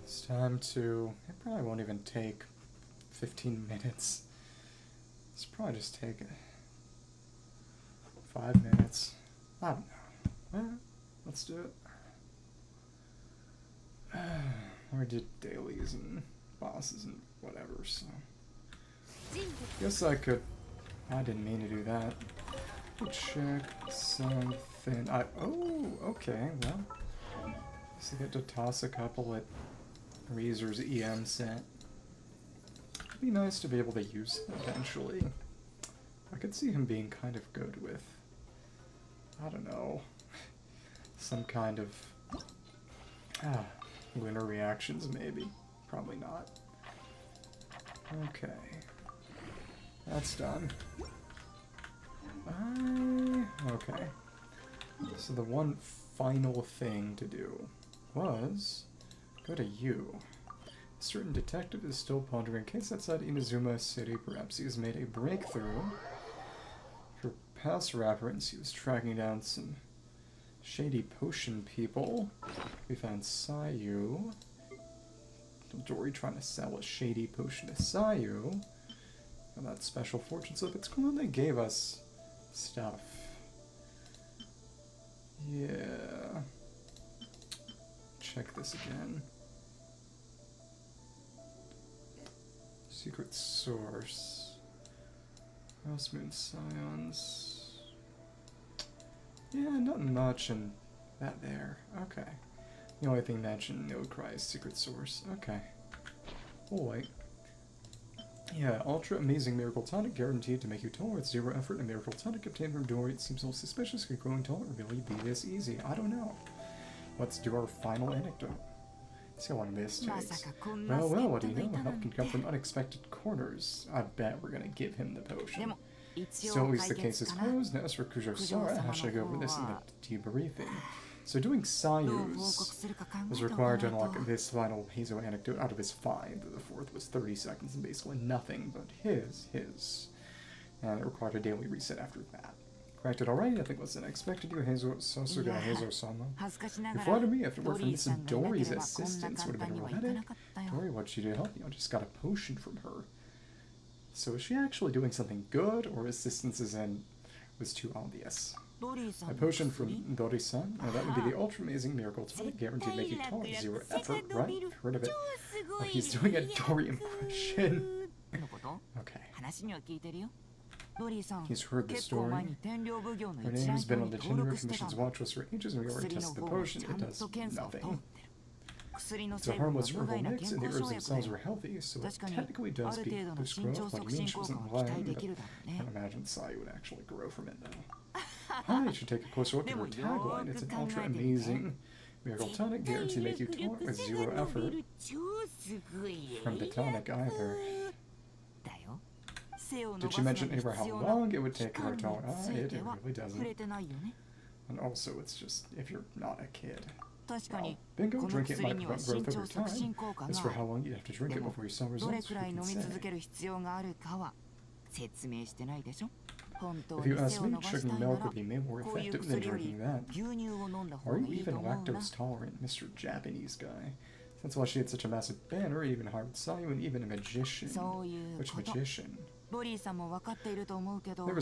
It's time to... It probably won't even take 15 minutes. Let's probably just take 5 minutes. I don't know. Well, let's do it. We did dailies and bosses and whatever, so... Guess I could... I didn't mean to do that. Check something... Oh, okay, well... So I get to toss a couple at Reezer's EM set. It'd be nice to be able to use it eventually. I could see him being kind of good with, I don't know, some kind of lunar reactions maybe. Probably not. Okay. That's done. Okay. So the one final thing to do was go to you. A certain detective is still pondering a case outside Inazuma City. Perhaps he has made a breakthrough. For past reference, he was tracking down some shady potion people. We found Sayu. Dori trying to sell a shady potion to Sayu. And that special fortune slip. It's cool they gave us stuff. Yeah. Check this again. Secret source. Moon Scions. Yeah, nothing much in that there. Okay. The only thing mentioned, no cry is secret source. Okay. Oh wait. Yeah, ultra amazing miracle tonic guaranteed to make you taller with 0 effort. A miracle tonic obtained from Dori. It seems a little suspicious. Could growing taller really be this easy? I don't know. Let's do our final anecdote. See how long this takes. Well, what do you know? Help can come from unexpected corners. I bet we're gonna give him the potion. So at least the case is closed. Now as for Kujo Sara, how should I go over this in the debriefing? So doing Sayu's was required to unlock this final Heizou anecdote out of his 5. The 4th was 30 seconds and basically nothing but his. And it required a daily reset after that. Corrected already, I think was unexpected. You Heizou Sasuga Heizou-sama. You flattered me. If it weren't for Miss Dori's assistance, would have been romantic. Dori, what'd she do to help you? I just got a potion from her. So is she actually doing something good, or assistance was too obvious? A potion from Dori-san? Oh, that would be the ultra-amazing miracle tonic guaranteed to make you taller. 0 effort, right? Heard of it. Oh, he's doing a Dori impression. Okay. He's heard the story. Her name has been on the Tenryou Commission's watch list for ages, and we already tested the potion. It does nothing. It's a harmless herbal mix, and the herbs themselves are healthy, so it technically does boost growth. What do you mean she wasn't lying? I can't imagine Sayu would actually grow from it, though. Hi, you should take a closer look at her tagline. It's an ultra-amazing miracle tonic guaranteed to make you taller with 0 effort. From the tonic, either. Did she mention anywhere how long it would take her to it really doesn't. And also, it's just, if you're not a kid. Well, bingo, drink it might promote growth over time. As for how long you'd have to drink it before you saw results, who can say? If you ask me, chugging milk would be more effective than drinking that. Are you even lactose tolerant, Mr. Japanese guy? That's why she had such a massive banner, even hired Sayu and even a magician. Which magician? There was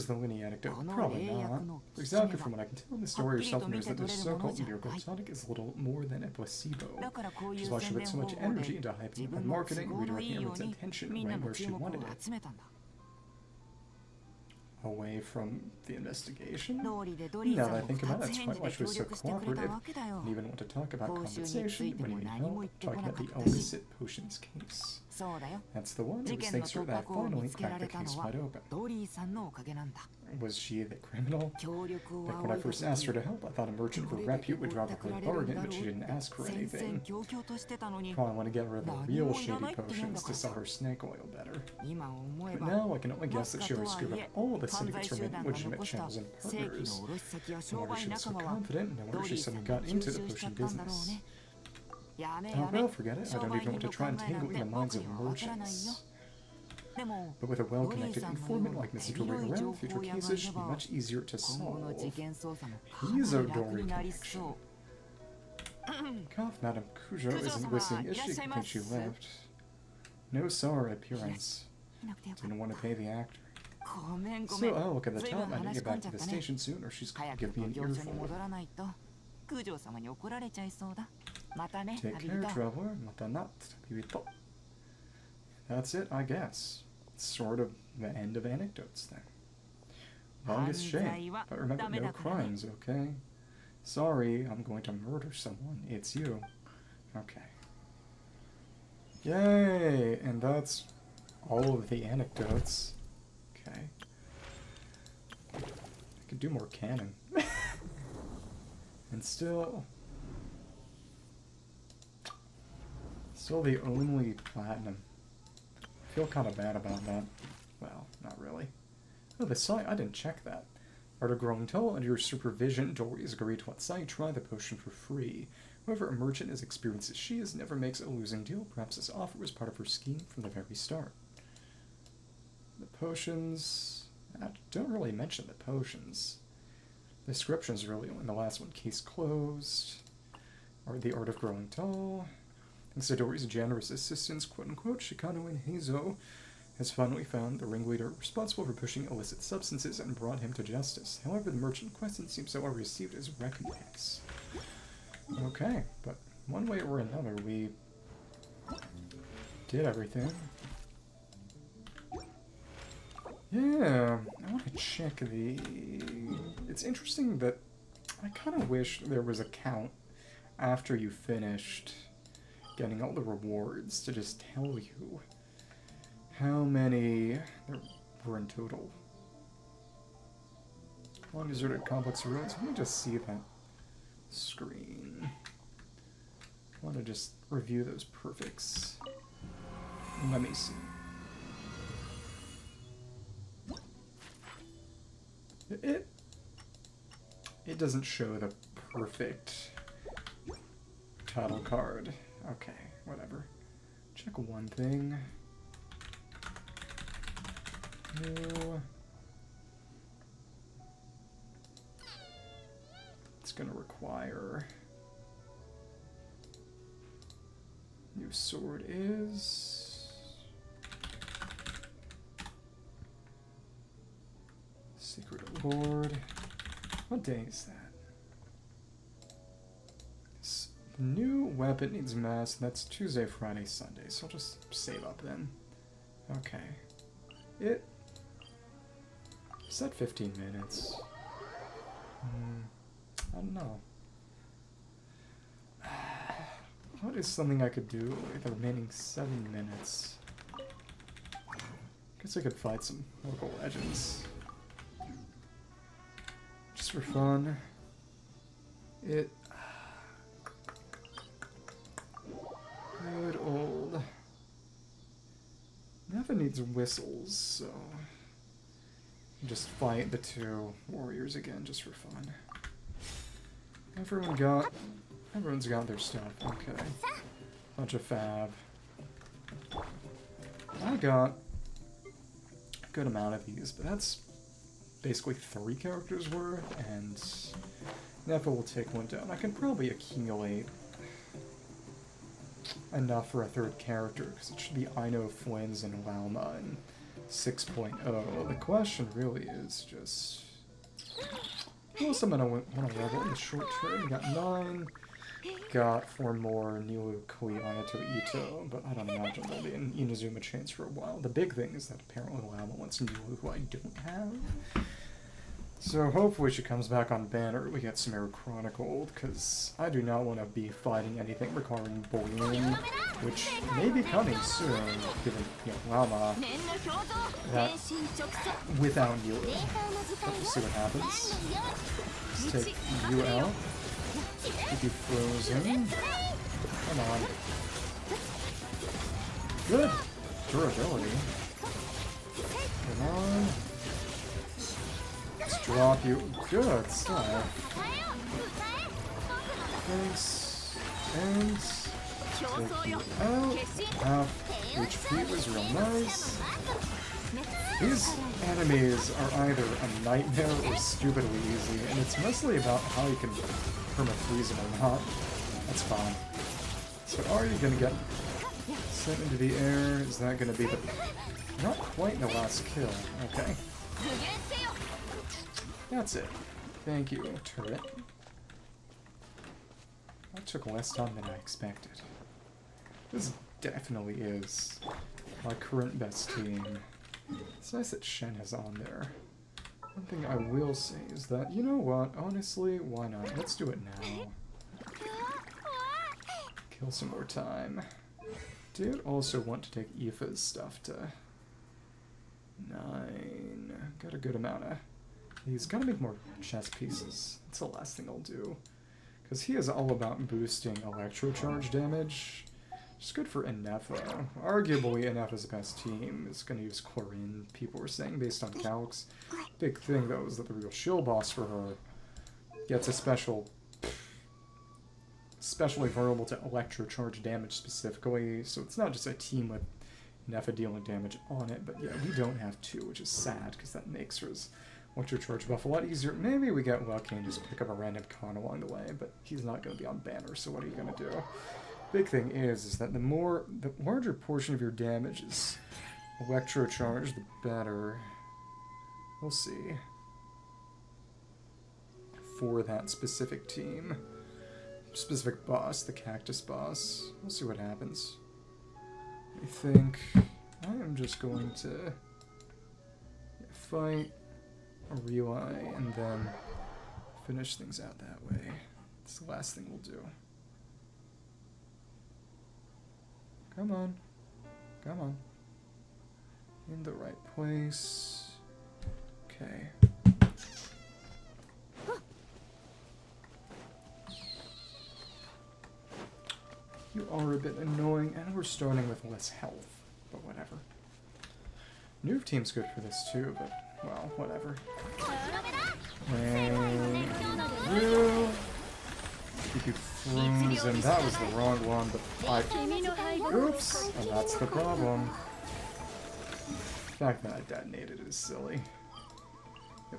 the Linny anecdote. Probably not. Exactly from what I can tell, the story herself knows that this so-called miracle tonic is little more than a placebo. Which is why she put so much energy into hyping and marketing, redirecting everyone's attention right where she wanted it. Away from the investigation? Now that I think about it, that's quite why she was so cooperative and even want to talk about compensation when you need help, talking about the illicit potions case. That's the one. It was thanks to her that finally cracked the case wide open. Was she the criminal? Back when I first asked her to help, I thought a merchant for repute would drop her bargain, but she didn't ask for anything. Probably want to get rid of the real shady potions to sell her snake oil better. But now I can only guess that she always screwed up all the syndicates from legitimate channels and partners. No wonder she was so confident, no wonder she suddenly got into the potion business. Oh well, forget it. I don't even want to try and tangle in the minds of merchants. But with a well-connected informant like Mrs. Dori around, future cases should be much easier to solve. He's a Dori connection. Cough, Madame Kujo isn't listening, is she? I think she left. No Sara appearance. Didn't want to pay the actor. So, oh, look at the time. I need to get back to the station soon, or she's going to give me an earful. Take care, traveler. Matanat. That's it, I guess. It's sort of the end of Anecdotes then. Longest shame. But remember, no crimes, okay? Sorry, I'm going to murder someone. It's you. Okay. Yay! And that's all of the anecdotes. Okay. I could do more canon. And still the only platinum. I feel kind of bad about that. Well, not really. Oh, the Sayu, I didn't check that. Art of growing tall, under your supervision, Dori has agreed to let Sayu try the potion for free. However, a merchant as experienced as she is never makes a losing deal. Perhaps this offer was part of her scheme from the very start. The potions... I don't really mention the potions. The description's really only the last one. Case closed. Or the Art of Growing Tall. Thanks to Dori's generous assistance, quote-unquote, Shikano and Heizou has finally found the ringleader responsible for pushing illicit substances and brought him to justice. However, the merchant question seems so well received as recompense. Okay, but one way or another, we did everything. Yeah, I want to check the... It's interesting that I kind of wish there was a count after you finished getting all the rewards to just tell you how many there were in total. Long deserted complex ruins. Let me just see that screen. I want to just review those perfects. Let me see. It doesn't show the perfect title card. Okay, whatever. Check one thing. New. It's gonna require... New sword is... Secret Lord. What day is that? New weapon needs mass. That's Tuesday, Friday, Sunday. So I'll just save up then. Okay. It said 15 minutes. I don't know. What is something I could do with the remaining 7 minutes? Guess I could fight some local legends. Just for fun. Good old... Ineffa needs whistles, so... Just fight the 2 warriors again, just for fun. Everyone's got their stuff, okay. Bunch of fab. I got a good amount of these, but that's basically 3 characters worth, and Ineffa will take one down. I can probably accumulate enough for a 3rd character, because it should be Aino, Flynn's, and Lauma in 6.0. The question really is just... Who else am I going to want to level in the short term? Got 9. Got 4 more Nilu, Koi, Ayato, Ito, but I don't imagine there'll be an Inazuma chance for a while. The big thing is that apparently Lauma wants Nilu, who I don't have. So hopefully she comes back on banner, we get some Air Chronicled, because I do not want to be fighting anything requiring bullying, which may be coming soon, given, Lauma, that without Nilu. We'll see what happens. Let's take you out. Keep you frozen. Come on. Good durability. Come on. Let's drop you. Good stuff. Thanks. And take you out. Half HP was real nice. These enemies are either a nightmare or stupidly easy, and it's mostly about how you can perma-freeze them or not. That's fine. So are you gonna get sent into the air? Is that gonna be the... Not quite the last kill. Okay. That's it. Thank you, turret. That took less time than I expected. This definitely is my current best team. It's nice that Shenhe's on there. One thing I will say is that, you know what, honestly, why not? Let's do it now. Kill some more time. Did also want to take Aoife's stuff to 9. Got a good amount of... He's gotta make more chess pieces. That's the last thing I'll do. Because he is all about boosting electro-charge damage. It's good for Ineffa. Arguably, Ineffa's best team is going to use Chlorine, people were saying, based on calcs. Big thing, though, is that the real shill boss for her gets a especially vulnerable to electro-charge damage specifically, so it's not just a team with Ineffa dealing damage on it, but yeah, we don't have to, which is sad, because that makes her electro-charge buff a lot easier. Maybe we get lucky and just pick up a random con along the way, but he's not going to be on banner, so what are you going to do? Big thing is that the larger portion of your damage is electro-charge, the better. We'll see. For that specific team. Specific boss, the cactus boss. We'll see what happens. I think I am just going to fight a Rilai and then finish things out that way. It's the last thing we'll do. Come on. Come on. In the right place. Okay. You are a bit annoying, and we're starting with less health, but whatever. New team's good for this too, but, well, whatever. And you keep you frozen. That was the wrong one, but oops, and that's the problem. The fact that I detonated is silly.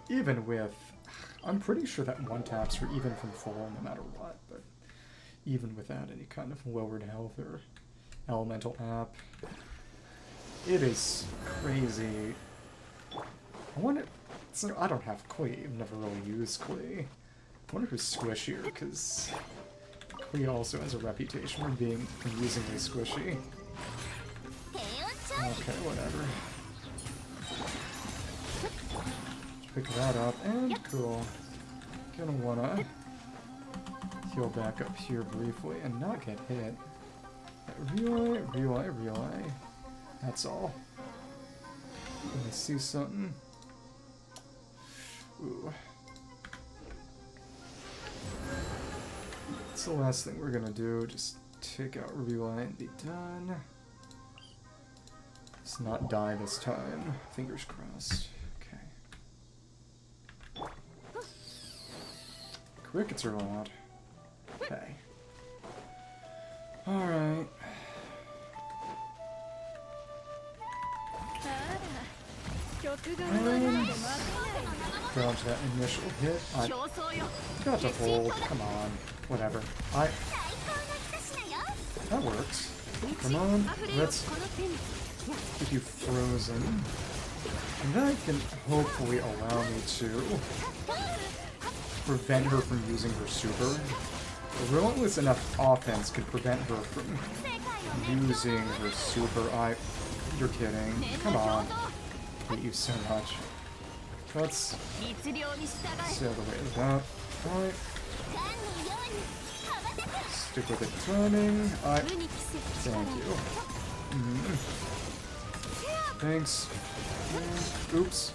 Even with, I'm pretty sure that one taps are even from full no matter what, but even without any kind of lowered health or elemental app, it is crazy. I wonder, so I don't have Klee, I've never really used Klee. I wonder who's squishier, because Klee also has a reputation for being amusingly squishy. Okay, whatever. Pick that up, and cool. Gonna wanna heal back up here briefly and not get hit. Rilai. That's all. Let me see something. Ooh. That's the last thing we're gonna do. Just take out Rilai and be done. Let's not die this time. Fingers crossed. Okay. Crickets are loud. Okay. Alright. Dodge that initial hit. I got to hold. Come on. Whatever. That works. Come on. Let's keep you frozen. And that can hopefully allow me to prevent her from using her super. A relentless enough offense could prevent her from using her super. You're kidding. Come on. I hate you so much. Let's stay out of the way of that. Alright. Stick with the timing. Thank you. Thanks. Oops.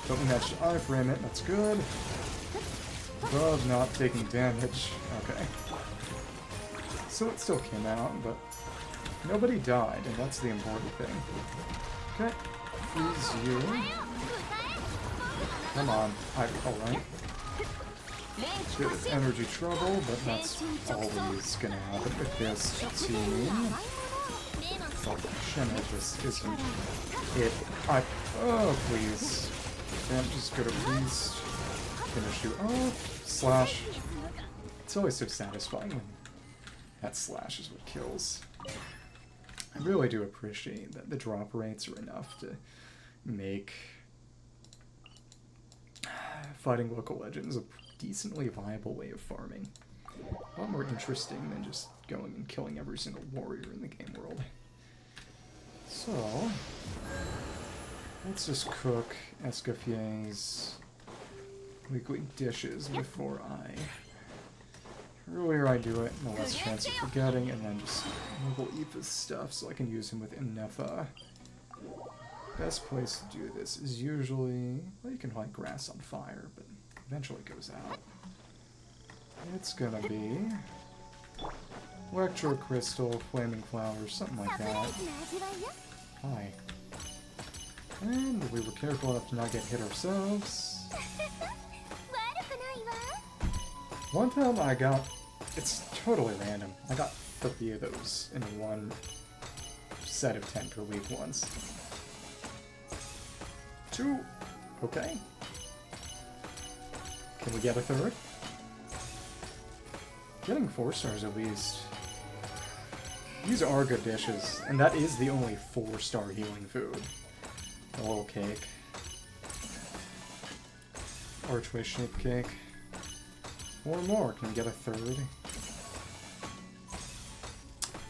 Don't match to iframe it. That's good. Above not taking damage. Okay. So it still came out, but nobody died, and that's the important thing. Okay. Freeze you. Come on. Alright. Bit of energy trouble, but that's always gonna happen with this team. Oh, Shenhe just isn't it. Oh, please. Can't just go to please finish you off. Slash. It's always so satisfying when That slash is what kills. I really do appreciate that the drop rates are enough to make fighting local legends a decently viable way of farming. A lot more interesting than just going and killing every single warrior in the game world. So, let's just cook Escoffier's weekly dishes before I... Earlier I do it, no less chance of forgetting, and then just level Aoife's stuff so I can use him with Ineffa. Best place to do this is usually... Well, you can light grass on fire, but eventually it goes out. It's gonna be... Electro Crystal, Flaming Flowers, something like that. Hi. And we were careful enough to not get hit ourselves. One time I got... It's totally random. I got 30 of those in one set of 10 per week once. 2. Okay. Can we get a 3rd? Getting 4 stars at least. These are good dishes, and that is the only 4-star healing food. A little cake. Archway shaped cake. 4 more. Can we get a 3rd?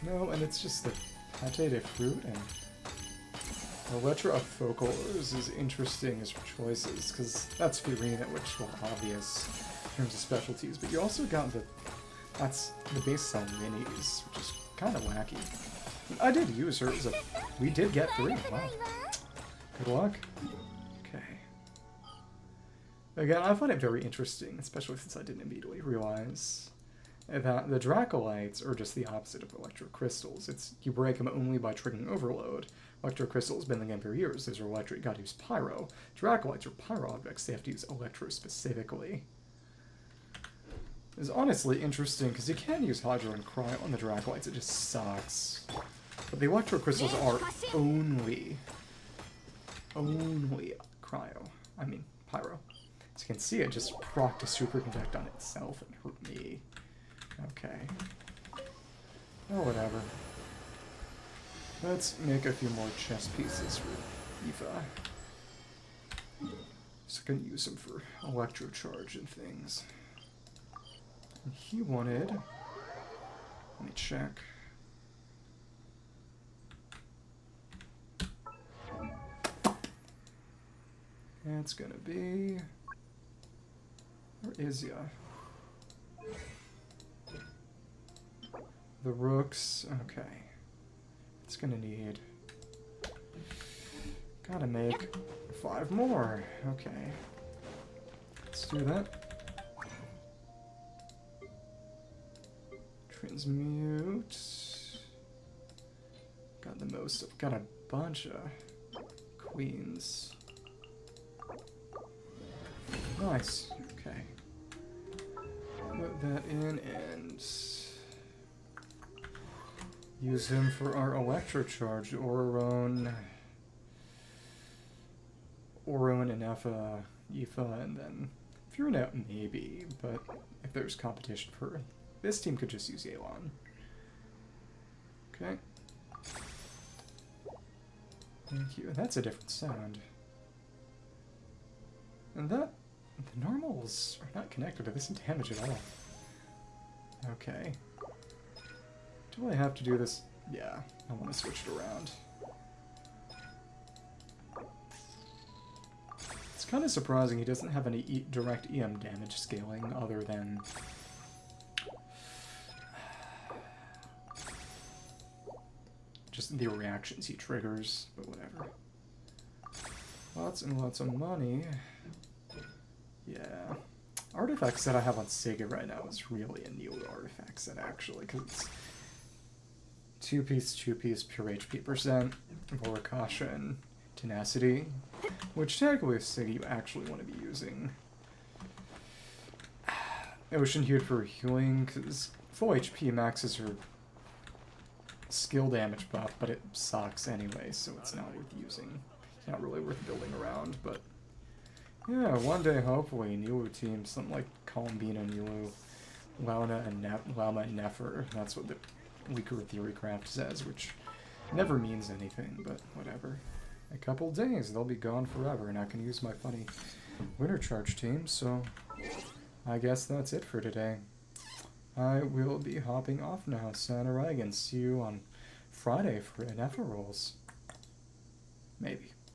No, and it's just the pate de fruit and Electro is as interesting as choices, because that's Fiorina, which will obvious in terms of specialties, but you also got the... That's the base cell minis, which is kind of wacky. I did use her as a... We did get 3. Wow. Good luck. Okay. Again, I find it very interesting, especially since I didn't immediately realize that the Dracolites are just the opposite of Electro Crystals. It's you break them only by triggering Overload. Electro Crystals been in the game for years. Those are Electro, you gotta use Pyro. Dracolites are Pyro objects, they have to use Electro specifically. It's honestly interesting, because you can use Hydro and Cryo on the Dracolites, it just sucks. But the Electro Crystals are only Cryo. I mean, Pyro. As you can see, it just procced a Superconduct on itself and hurt me. Okay. Oh, whatever. Let's make a few more chess pieces for Aoife. So I can use them for Electro-Charge and things. And he wanted... Let me check. It's gonna be... Where is ya? The rooks, okay. It's gonna need... Gotta make 5 more, okay. Let's do that. Transmute. Got the most, I've got a bunch of queens. Nice, okay. Put that in and use him for our Electro-Charged Auron, Ineffa, Aoife, and then Fiorina maybe, but if there's competition for this team could just use Yelan. Okay. Thank you. That's a different sound. And that... The normals are not connected to this damage at all. Okay. Do I have to do this? Yeah, I want to switch it around. It's kind of surprising he doesn't have any direct EM damage scaling other than... just the reactions he triggers, but whatever. Lots and lots of money. Yeah. Artifact set I have on Sega right now is really a new artifact set, actually, because it's 2-piece, pure HP %, Voracasha, and Tenacity, which technically with Sega you actually want to be using Ocean Hued for healing, because full HP maxes her skill damage buff, but it sucks anyway, so it's not worth using. It's not really worth building around, but yeah, one day hopefully Nilu team, something like Columbina Nilu, Lauma and Nefer. That's what the weaker theorycraft says, which never means anything, but whatever. A couple days, they'll be gone forever, and I can use my funny Lunar-Charged team, so I guess that's it for today. I will be hopping off now, Sara, and see you on Friday for Ineffa rolls. Maybe.